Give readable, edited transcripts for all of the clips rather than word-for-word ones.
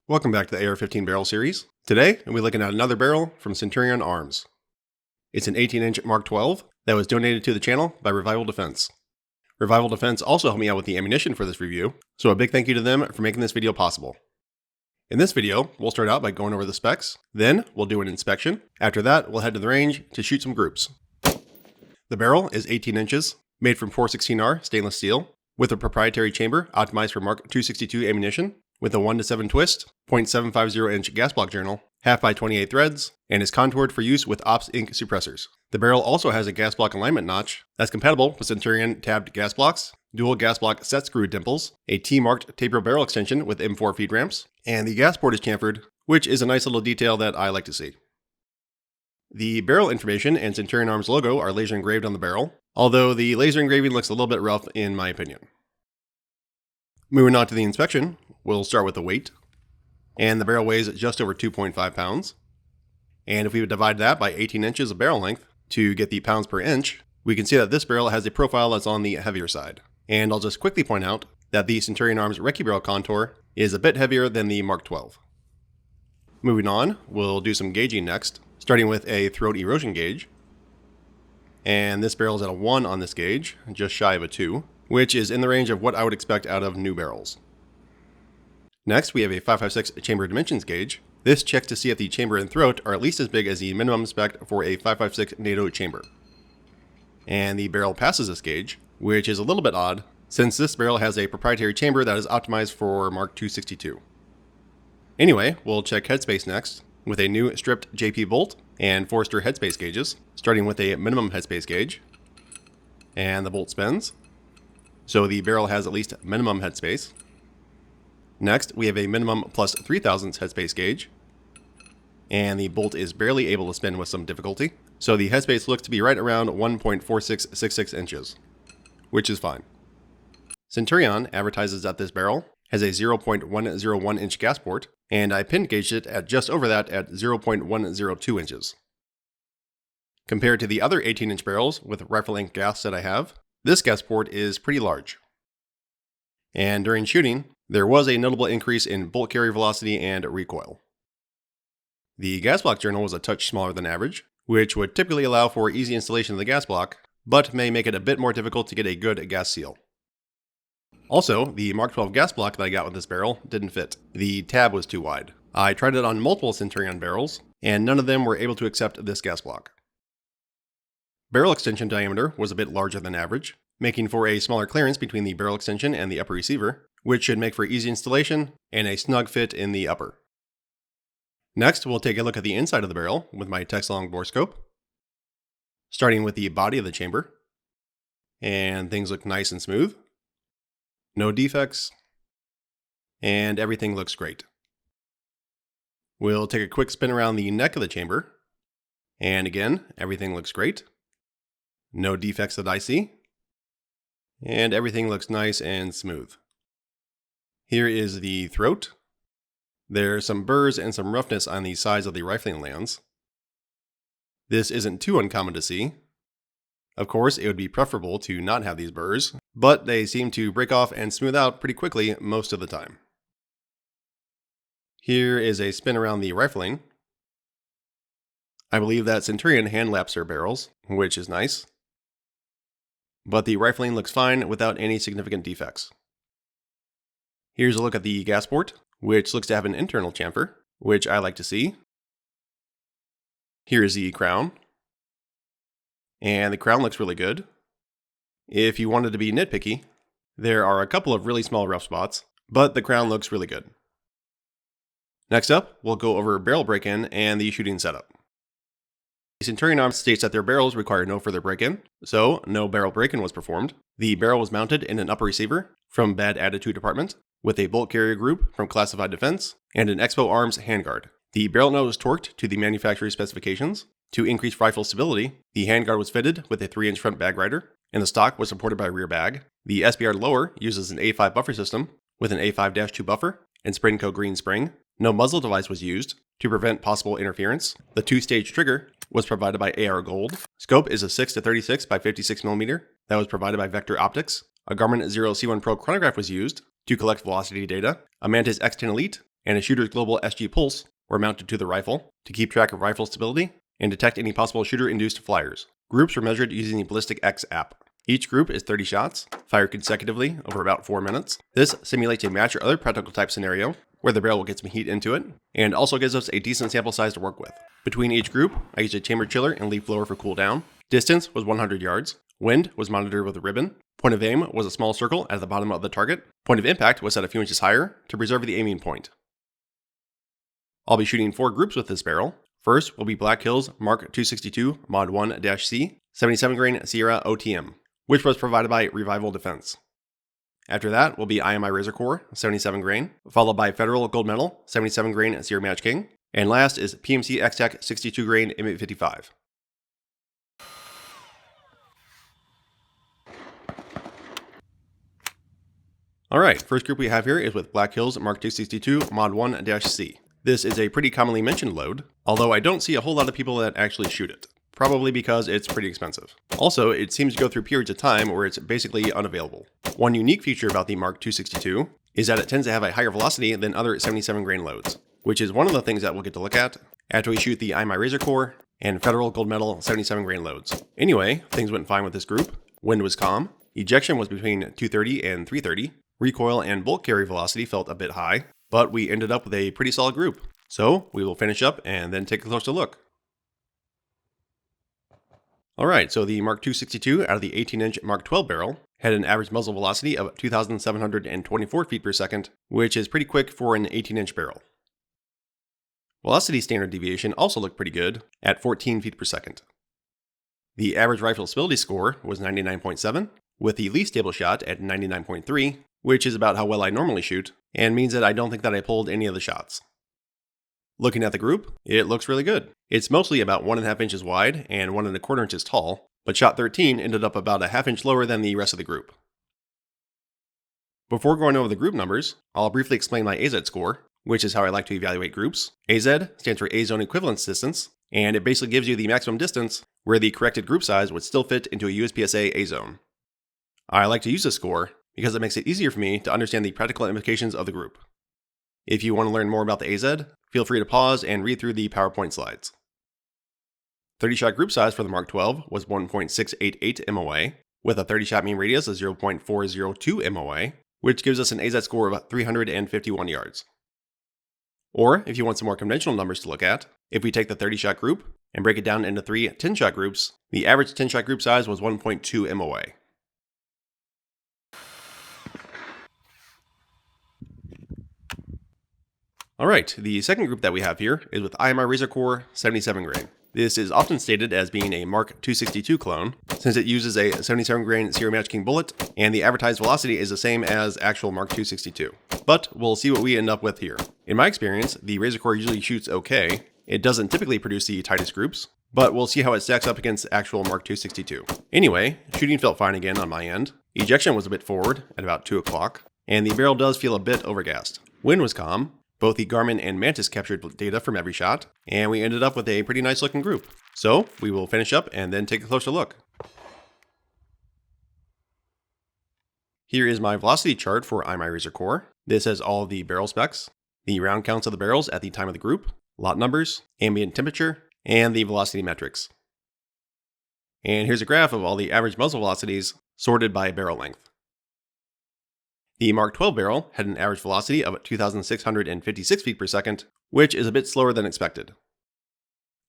Welcome back to the AR-15 barrel series. Today, we'll be looking at another barrel from Centurion Arms. It's an 18-inch Mark 12 that was donated to the channel by Revival Defense. Revival Defense also helped me out with the ammunition for this review, so a big thank you to them for making this video possible. In this video, we'll start out by going over the specs, then we'll do an inspection. After that, we'll head to the range to shoot some groups. The barrel is 18 inches, made from 416R stainless steel, with a proprietary chamber optimized for Mark 262 ammunition, with a 1:7 twist, 0.750 inch gas block journal, half by 28 threads, and is contoured for use with Ops Inc. suppressors. The barrel also has a gas block alignment notch that's compatible with Centurion tabbed gas blocks, dual gas block set screw dimples, a T-marked taper barrel extension with M4 feed ramps, and the gas port is chamfered, which is a nice little detail that I like to see. The barrel information and Centurion Arms logo are laser engraved on the barrel, although the laser engraving looks a little bit rough in my opinion. Moving on to the inspection, we'll start with the weight. And the barrel weighs just over 2.5 pounds. And if we would divide that by 18 inches of barrel length to get the pounds per inch, we can see that this barrel has a profile that's on the heavier side. And I'll just quickly point out that the Centurion Arms Recce barrel contour is a bit heavier than the Mark 12. Moving on, we'll do some gauging next, starting with a throat erosion gauge. And this barrel is at a 1 on this gauge, just shy of a 2, which is in the range of what I would expect out of new barrels. Next, we have a 5.56 chamber dimensions gauge. This checks to see if the chamber and throat are at least as big as the minimum spec for a 5.56 NATO chamber. And the barrel passes this gauge, which is a little bit odd, since this barrel has a proprietary chamber that is optimized for Mark 262. Anyway, we'll check headspace next, with a new stripped JP bolt and Forster headspace gauges, starting with a minimum headspace gauge. And the bolt spins, so the barrel has at least minimum headspace. Next, we have a minimum plus 0.003 headspace gauge, and the bolt is barely able to spin with some difficulty, so the headspace looks to be right around 1.4666 inches, which is fine. Centurion advertises that this barrel has a 0.101 inch gas port, and I pin gauged it at just over that at 0.102 inches. Compared to the other 18-inch barrels with rifle length gas that I have, this gas port is pretty large. And during shooting, there was a notable increase in bolt carry velocity and recoil. The gas block journal was a touch smaller than average, which would typically allow for easy installation of the gas block, but may make it a bit more difficult to get a good gas seal. Also, the Mark 12 gas block that I got with this barrel didn't fit. The tab was too wide. I tried it on multiple Centurion barrels, and none of them were able to accept this gas block. Barrel extension diameter was a bit larger than average, making for a smaller clearance between the barrel extension and the upper receiver, which should make for easy installation and a snug fit in the upper. Next, we'll take a look at the inside of the barrel with my Texlong Borescope, starting with the body of the chamber. And things look nice and smooth. No defects. And everything looks great. We'll take a quick spin around the neck of the chamber. And again, everything looks great. No defects that I see. And everything looks nice and smooth. Here is the throat. There's some burrs and some roughness on the sides of the rifling lands. This isn't too uncommon to see. Of course, it would be preferable to not have these burrs, but they seem to break off and smooth out pretty quickly most of the time. Here is a spin around the rifling. I believe that Centurion hand laps their barrels, which is nice. But the rifling looks fine without any significant defects. Here's a look at the gas port, which looks to have an internal chamfer, which I like to see. Here's the crown. And the crown looks really good. If you wanted to be nitpicky, there are a couple of really small rough spots, but the crown looks really good. Next up, we'll go over barrel break-in and the shooting setup. Centurion Arms states that their barrels require no further break-in, so no barrel break-in was performed. The barrel was mounted in an upper receiver from Bad Attitude Department, with a bolt carrier group from Classified Defense, and an Expo Arms handguard. The barrel nut was torqued to the manufacturer's specifications. To increase rifle stability, the handguard was fitted with a 3-inch front bag rider, and the stock was supported by a rear bag. The SBR lower uses an A5 buffer system, with an A5-2 buffer and Sprinco green spring. No muzzle device was used to prevent possible interference. The 2-stage trigger was provided by AR Gold. Scope is a 6-36 by 56mm that was provided by Vector Optics. A Garmin 0C1 Pro chronograph was used to collect velocity data. A Mantis X10 Elite and a shooter's global SG pulse were mounted to the rifle to keep track of rifle stability and detect any possible shooter-induced flyers. Groups were measured using the Ballistic X app. Each group is 30 shots, fired consecutively over about 4 minutes. This simulates a match or other practical type scenario where the barrel will get some heat into it, and also gives us a decent sample size to work with. Between each group, I used a chamber chiller and leaf blower for cooldown. Distance was 100 yards. Wind was monitored with a ribbon. Point of aim was a small circle at the bottom of the target. Point of impact was set a few inches higher to preserve the aiming point. I'll be shooting 4 groups with this barrel. First will be Black Hills Mark 262 Mod 1-C 77 grain Sierra OTM, which was provided by Revival Defense. After that will be IMI Razor Core 77 grain, followed by Federal Gold Medal 77 grain Sierra Match King, and last is PMC X-Tac 62 grain M855. Alright, first group we have here is with Black Hills Mark 262 Mod 1-C. This is a pretty commonly mentioned load, although I don't see a whole lot of people that actually shoot it. Probably because it's pretty expensive. Also, it seems to go through periods of time where it's basically unavailable. One unique feature about the Mark 262 is that it tends to have a higher velocity than other 77 grain loads, which is one of the things that we'll get to look at after we shoot the IMI Razor Core and Federal Gold Medal 77 grain loads. Anyway, things went fine with this group. Wind was calm. Ejection was between 230 and 330. Recoil and bulk carry velocity felt a bit high, but we ended up with a pretty solid group. So we will finish up and then take a closer look. Alright, so the Mark 262 out of the 18-inch Mark 12 barrel had an average muzzle velocity of 2,724 feet per second, which is pretty quick for an 18-inch barrel. Velocity standard deviation also looked pretty good at 14 feet per second. The average rifle stability score was 99.7, with the least stable shot at 99.3, which is about how well I normally shoot, and means that I don't think that I pulled any of the shots. Looking at the group, it looks really good. It's mostly about 1.5 inches wide and 1.25 inches tall, but shot 13 ended up about a half inch lower than the rest of the group. Before going over the group numbers, I'll briefly explain my A-ZED score, which is how I like to evaluate groups. A-ZED stands for A-Zone Equivalence Distance, and it basically gives you the maximum distance where the corrected group size would still fit into a USPSA A-Zone. I like to use this score because it makes it easier for me to understand the practical implications of the group. If you want to learn more about the A-ZED, feel free to pause and read through the PowerPoint slides. 30-shot group size for the Mark 12 was 1.688 MOA, with a 30-shot mean radius of 0.402 MOA, which gives us an A-ZED score of 351 yards. Or, if you want some more conventional numbers to look at, if we take the 30-shot group and break it down into 3 10-shot groups, the average 10-shot group size was 1.2 MOA. Alright, the second group that we have here is with IMI Razor Core 77 grain. This is often stated as being a Mark 262 clone, since it uses a 77 grain Sierra Match King bullet, and the advertised velocity is the same as actual Mark 262. But we'll see what we end up with here. In my experience, the Razor Core usually shoots okay. It doesn't typically produce the tightest groups, but we'll see how it stacks up against actual Mark 262. Anyway, shooting felt fine again on my end. Ejection was a bit forward at about 2 o'clock, and the barrel does feel a bit overgassed. Wind was calm. Both the Garmin and Mantis captured data from every shot, and we ended up with a pretty nice looking group. So we will finish up and then take a closer look. Here is my velocity chart for IMI Razor Core. This has all of the barrel specs, the round counts of the barrels at the time of the group, lot numbers, ambient temperature, and the velocity metrics. And here's a graph of all the average muzzle velocities sorted by barrel length. The Mark 12 barrel had an average velocity of 2,656 feet per second, which is a bit slower than expected.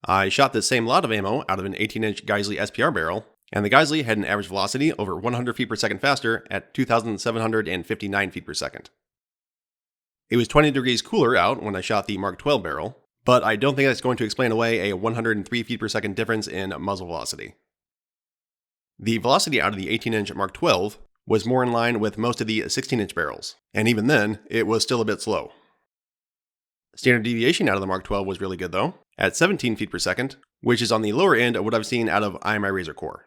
I shot the same lot of ammo out of an 18-inch Geisley SPR barrel, and the Geisley had an average velocity over 100 feet per second faster at 2,759 feet per second. It was 20 degrees cooler out when I shot the Mark 12 barrel, but I don't think that's going to explain away a 103 feet per second difference in muzzle velocity. The velocity out of the 18-inch Mark 12 was more in line with most of the 16-inch barrels, and even then, it was still a bit slow. Standard deviation out of the Mark 12 was really good though, at 17 feet per second, which is on the lower end of what I've seen out of IMI Razor Core.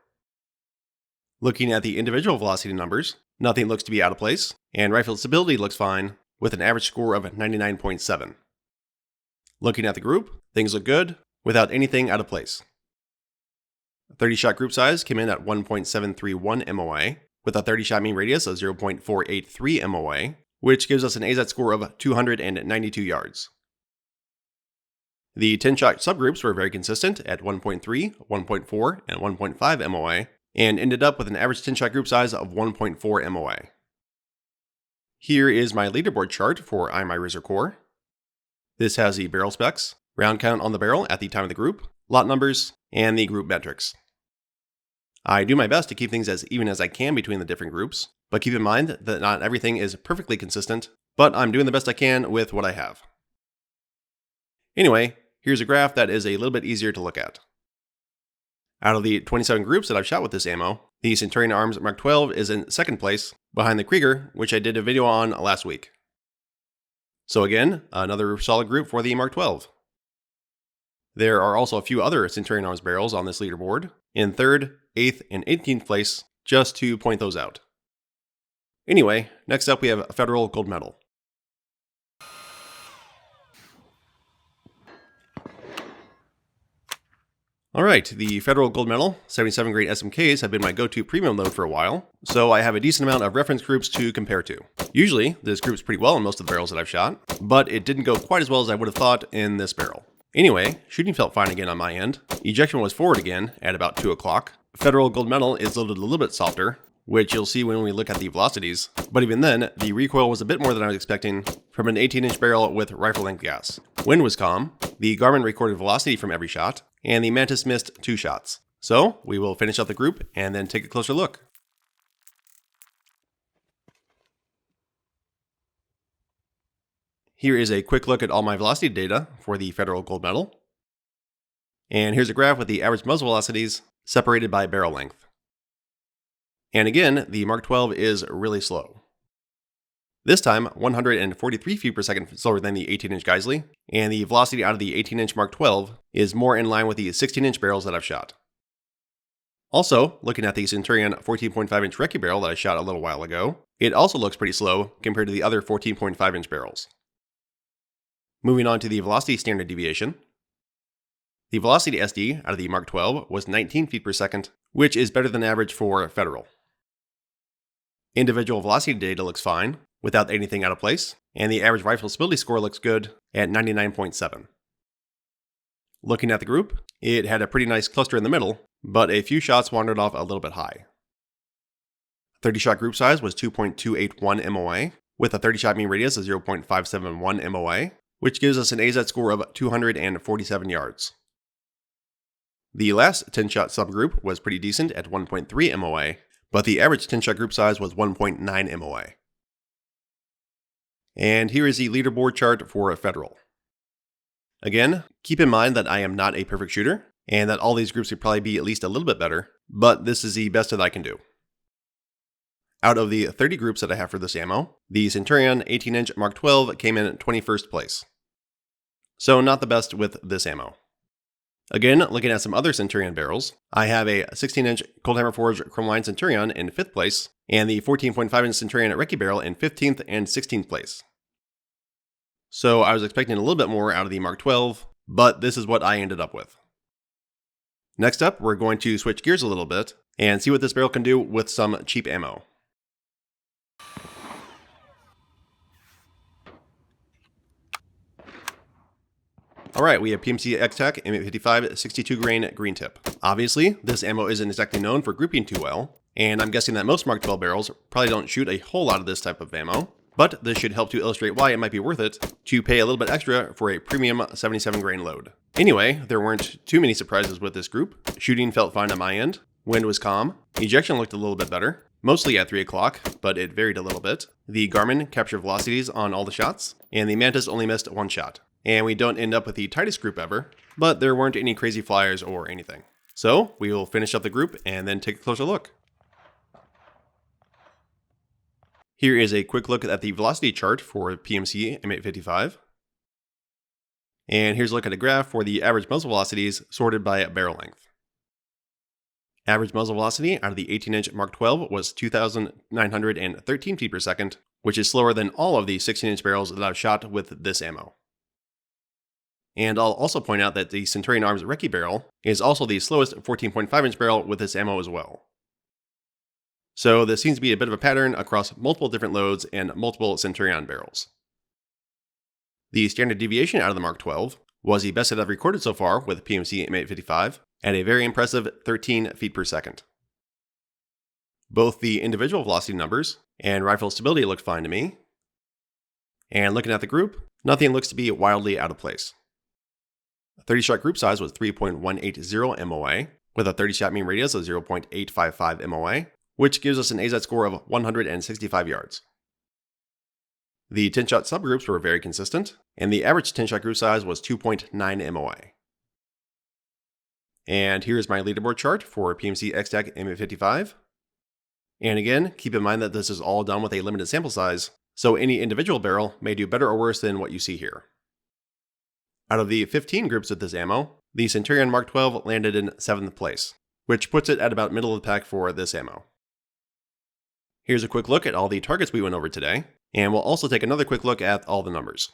Looking at the individual velocity numbers, nothing looks to be out of place, and rifle stability looks fine, with an average score of 99.7. Looking at the group, things look good, without anything out of place. 30-shot group size came in at 1.731 MOA, with a 30-shot mean radius of 0.483 MOA, which gives us an A-ZED score of 292 yards. The 10-shot subgroups were very consistent at 1.3, 1.4, and 1.5 MOA, and ended up with an average 10-shot group size of 1.4 MOA. Here is my leaderboard chart for IMI Razor Core. This has the barrel specs, round count on the barrel at the time of the group, lot numbers, and the group metrics. I do my best to keep things as even as I can between the different groups, but keep in mind that not everything is perfectly consistent, but I'm doing the best I can with what I have. Anyway, here's a graph that is a little bit easier to look at. Out of the 27 groups that I've shot with this ammo, the Centurion Arms MK12 is in second place, behind the Krieger, which I did a video on last week. So again, another solid group for the MK12. There are also a few other Centurion Arms barrels on this leaderboard, in 3rd, 8th, and 18th place, just to point those out. Anyway, next up we have a Federal Gold Medal. Alright, the Federal Gold Medal 77 grade SMKs have been my go-to premium load for a while, so I have a decent amount of reference groups to compare to. Usually, this groups pretty well in most of the barrels that I've shot, but it didn't go quite as well as I would have thought in this barrel. Anyway, shooting felt fine again on my end. Ejection was forward again at about 2 o'clock. Federal Gold Medal is loaded a little bit softer, which you'll see when we look at the velocities, but even then, the recoil was a bit more than I was expecting from an 18-inch barrel with rifle-length gas. Wind was calm, the Garmin recorded velocity from every shot, and the Mantis missed 2 shots. So, we will finish up the group and then take a closer look. Here is a quick look at all my velocity data for the Federal Gold Medal. And here's a graph with the average muzzle velocities separated by barrel length. And again, the MK12 is really slow. This time, 143 feet per second slower than the 18-inch Geisley, and the velocity out of the 18-inch MK12 is more in line with the 16-inch barrels that I've shot. Also, looking at the Centurion 14.5-inch Recce barrel that I shot a little while ago, it also looks pretty slow compared to the other 14.5-inch barrels. Moving on to the velocity standard deviation. The velocity SD out of the MK12 was 19 feet per second, which is better than average for Federal. Individual velocity data looks fine, without anything out of place, and the average rifle stability score looks good at 99.7. Looking at the group, it had a pretty nice cluster in the middle, but a few shots wandered off a little bit high. 30-shot group size was 2.281 MOA, with a 30-shot mean radius of 0.571 MOA, which gives us an A-ZED score of 247 yards. The last 10-shot subgroup was pretty decent at 1.3 MOA, but the average 10-shot group size was 1.9 MOA. And here is the leaderboard chart for a Federal. Again, keep in mind that I am not a perfect shooter, and that all these groups could probably be at least a little bit better, but this is the best that I can do. Out of the 30 groups that I have for this ammo, the Centurion 18-inch MK12 came in 21st place. So not the best with this ammo. Again, looking at some other Centurion barrels, I have a 16-inch Cold Hammer Forged Chromeline Centurion in 5th place, and the 14.5-inch Centurion Recce barrel in 15th and 16th place. So I was expecting a little bit more out of the MK12, but this is what I ended up with. Next up, we're going to switch gears a little bit, and see what this barrel can do with some cheap ammo. Alright, we have PMC X-Tac M855 62 grain green tip. Obviously, this ammo isn't exactly known for grouping too well, and I'm guessing that most MK12 barrels probably don't shoot a whole lot of this type of ammo, but this should help to illustrate why it might be worth it to pay a little bit extra for a premium 77 grain load. Anyway, there weren't too many surprises with this group. Shooting felt fine on my end, wind was calm, ejection looked a little bit better, mostly at 3 o'clock, but it varied a little bit. The Garmin captured velocities on all the shots, and the Mantis only missed 1 shot. And we don't end up with the tightest group ever, but there weren't any crazy flyers or anything. So we will finish up the group and then take a closer look. Here is a quick look at the velocity chart for PMC M855. And here's a look at a graph for the average muzzle velocities sorted by barrel length. Average muzzle velocity out of the 18-inch MK12 was 2,913 feet per second, which is slower than all of the 16-inch barrels that I've shot with this ammo. And I'll also point out that the Centurion Arms Recce barrel is also the slowest 14.5-inch barrel with this ammo as well. So this seems to be a bit of a pattern across multiple different loads and multiple Centurion barrels. The standard deviation out of the Mark 12 was the best that I've recorded so far with PMC M855 at a very impressive 13 feet per second. Both the individual velocity numbers and rifle stability look fine to me. And looking at the group, nothing looks to be wildly out of place. The 30-shot group size was 3.180 MOA, with a 30-shot mean radius of 0.855 MOA, which gives us an A-ZED score of 165 yards. The 10-shot subgroups were very consistent, and the average 10-shot group size was 2.9 MOA. And here's my leaderboard chart for PMC X-Tac M855. And again, keep in mind that this is all done with a limited sample size, so any individual barrel may do better or worse than what you see here. Out of the 15 groups with this ammo, the Centurion Mark 12 landed in 7th place, which puts it at about middle of the pack for this ammo. Here's a quick look at all the targets we went over today, and we'll also take another quick look at all the numbers.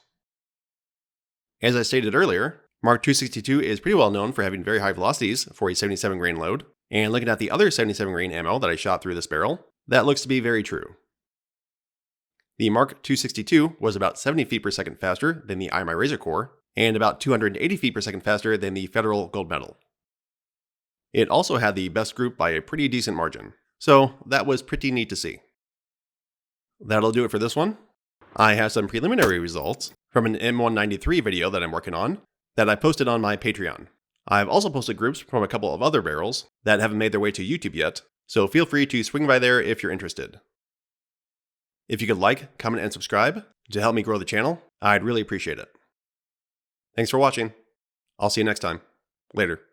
As I stated earlier, Mark 262 is pretty well known for having very high velocities for a 77 grain load, and looking at the other 77 grain ammo that I shot through this barrel, that looks to be very true. The Mark 262 was about 70 feet per second faster than the IMI Razor Core, and about 280 feet per second faster than the Federal Gold Medal. It also had the best group by a pretty decent margin, so that was pretty neat to see. That'll do it for this one. I have some preliminary results from an M193 video that I'm working on that I posted on my Patreon. I've also posted groups from a couple of other barrels that haven't made their way to YouTube yet, so feel free to swing by there if you're interested. If you could like, comment, and subscribe to help me grow the channel, I'd really appreciate it. Thanks for watching. I'll see you next time. Later.